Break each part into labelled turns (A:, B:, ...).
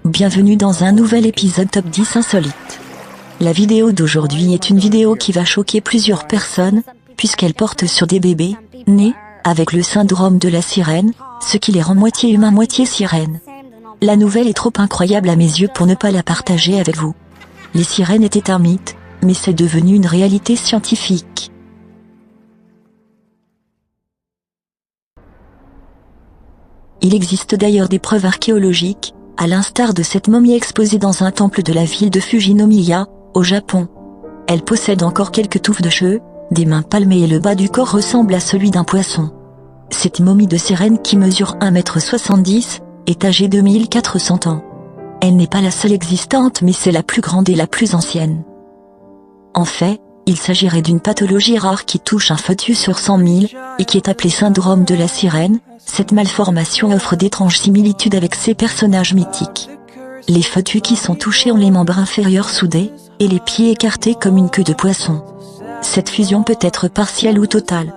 A: Bienvenue dans un nouvel épisode Top 10 insolite. La vidéo d'aujourd'hui est une vidéo qui va choquer plusieurs personnes, puisqu'elle porte sur des bébés, nés, avec le syndrome de la sirène, ce qui les rend moitié humains moitié sirènes. La nouvelle est trop incroyable à mes yeux pour ne pas la partager avec vous. Les sirènes étaient un mythe, mais c'est devenu une réalité scientifique. Il existe d'ailleurs des preuves archéologiques, à l'instar de cette momie exposée dans un temple de la ville de Fujinomiya, au Japon. Elle possède encore quelques touffes de cheveux, des mains palmées et le bas du corps ressemble à celui d'un poisson. Cette momie de sirène qui mesure 1,70 m, est âgée de 1400 ans. Elle n'est pas la seule existante mais c'est la plus grande et la plus ancienne. En fait, il s'agirait d'une pathologie rare qui touche un fœtus sur 100 000, et qui est appelée syndrome de la sirène. Cette malformation offre d'étranges similitudes avec ces personnages mythiques. Les fœtus qui sont touchés ont les membres inférieurs soudés, et les pieds écartés comme une queue de poisson. Cette fusion peut être partielle ou totale.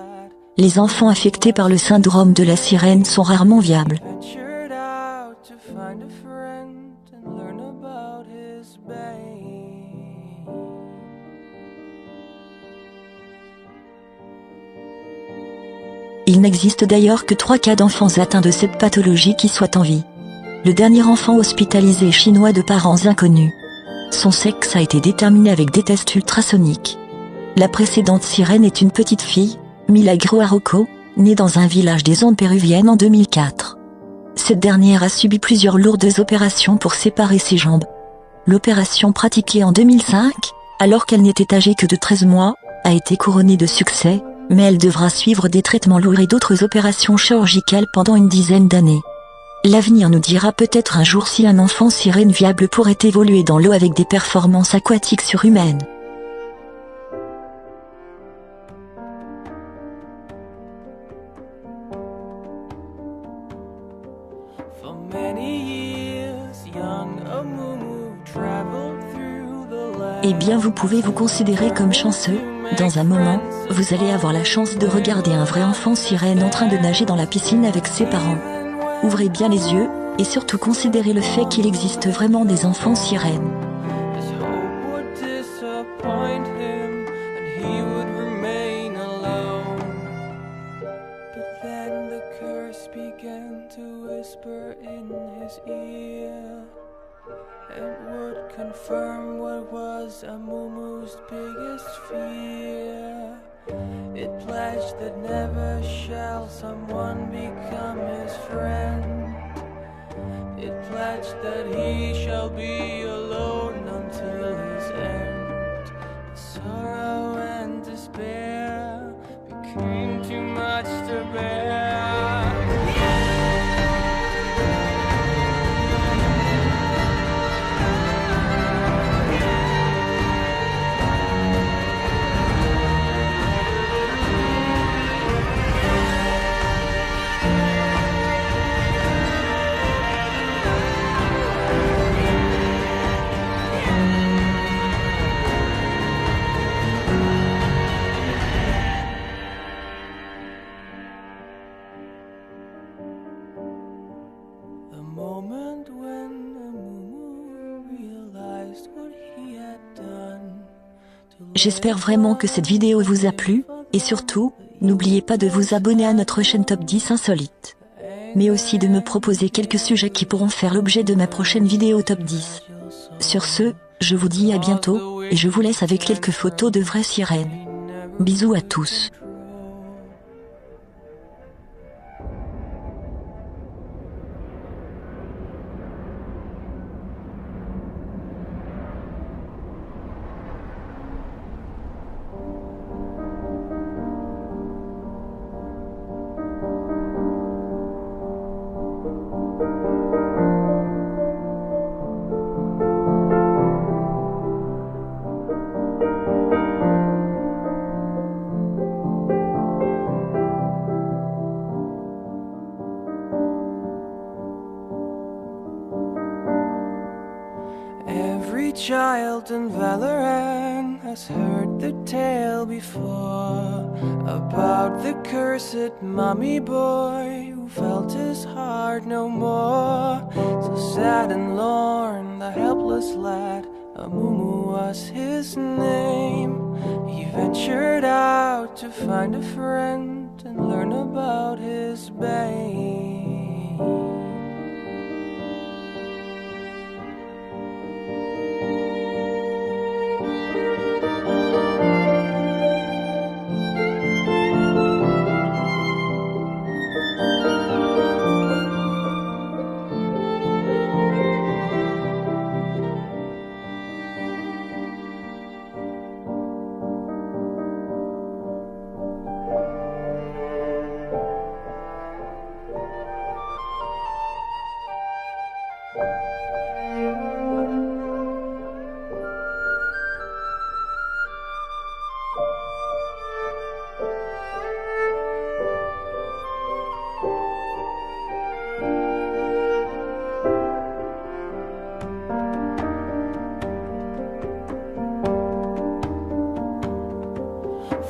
A: Les enfants affectés par le syndrome de la sirène sont rarement viables. Il n'existe d'ailleurs que 3 cas d'enfants atteints de cette pathologie qui soient en vie. Le dernier enfant hospitalisé est chinois de parents inconnus. Son sexe a été déterminé avec des tests ultrasoniques. La précédente sirène est une petite fille, Milagro Arauco, née dans un village des Andes péruviennes en 2004. Cette dernière a subi plusieurs lourdes opérations pour séparer ses jambes. L'opération pratiquée en 2005, alors qu'elle n'était âgée que de 13 mois, a été couronnée de succès, mais elle devra suivre des traitements lourds et d'autres opérations chirurgicales pendant une dizaine d'années. L'avenir nous dira peut-être un jour si un enfant sirène viable pourrait évoluer dans l'eau avec des performances aquatiques surhumaines. Eh bien vous pouvez vous considérer comme chanceux. Dans un moment, vous allez avoir la chance de regarder un vrai enfant sirène en train de nager dans la piscine avec ses parents. Ouvrez bien les yeux, et surtout considérez le fait qu'il existe vraiment des enfants sirènes.
B: It would confirm what was Amumu's biggest fear. It pledged that never shall someone become his friend. It pledged that he shall be alone until his end. The sorrow and despair became too much to bear.
A: J'espère vraiment que cette vidéo vous a plu, et surtout, n'oubliez pas de vous abonner à notre chaîne Top 10 Insolite. Mais aussi de me proposer quelques sujets qui pourront faire l'objet de ma prochaine vidéo Top 10. Sur ce, je vous dis à bientôt, et je vous laisse avec quelques photos de vraies sirènes. Bisous à tous.
B: Every child in Valorant has heard the tale before about the cursed mummy boy who felt his heart no more. So sad and lorn, the helpless lad, Amumu was his name. He ventured out to find a friend and learn about his bane.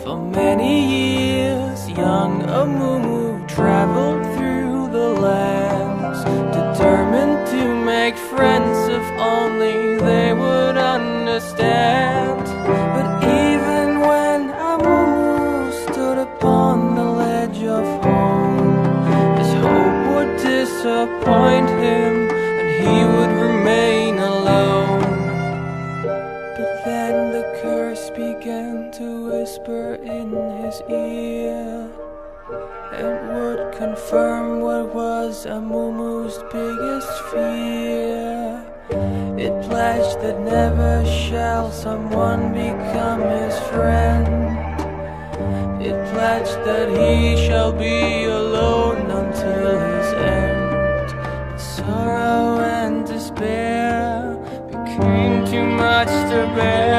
B: For many years, young Amumu traveled through the lands, determined to make friends if only they would understand. But even when Amumu stood upon the ledge of home, his hope would disappoint him and he would remain alone. But then the curse began to whisper in his ear and would confirm what was Amumu's biggest fear. It pledged that never shall someone become his friend. It pledged that he shall be alone until his end. But sorrow and despair became too much to bear.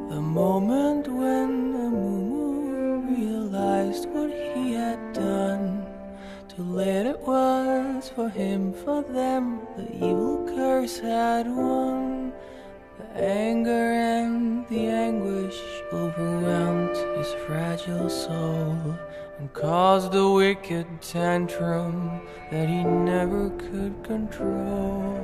B: The moment when Amumu realized what he had done, too late it was for him, for them, the evil curse had won. The anger and the anguish overwhelmed his fragile soul and caused a wicked tantrum that he never could control.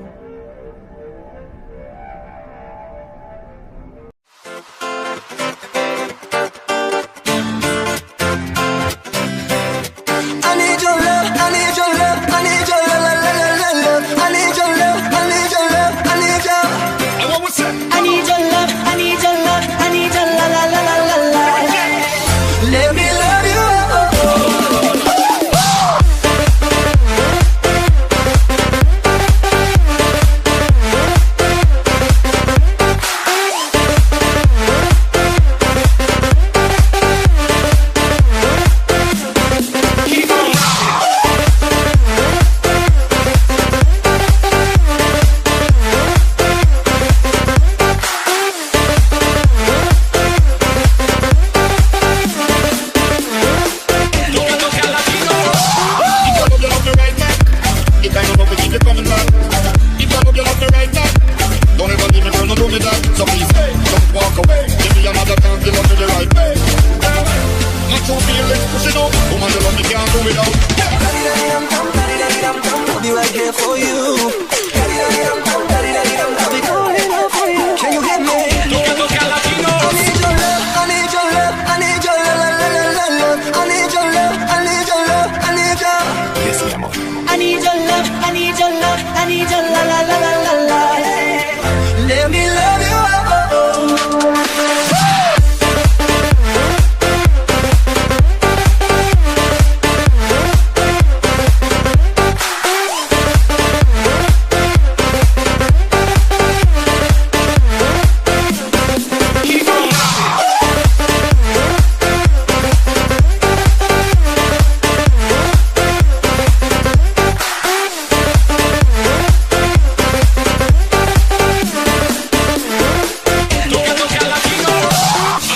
C: I'll be right here for you.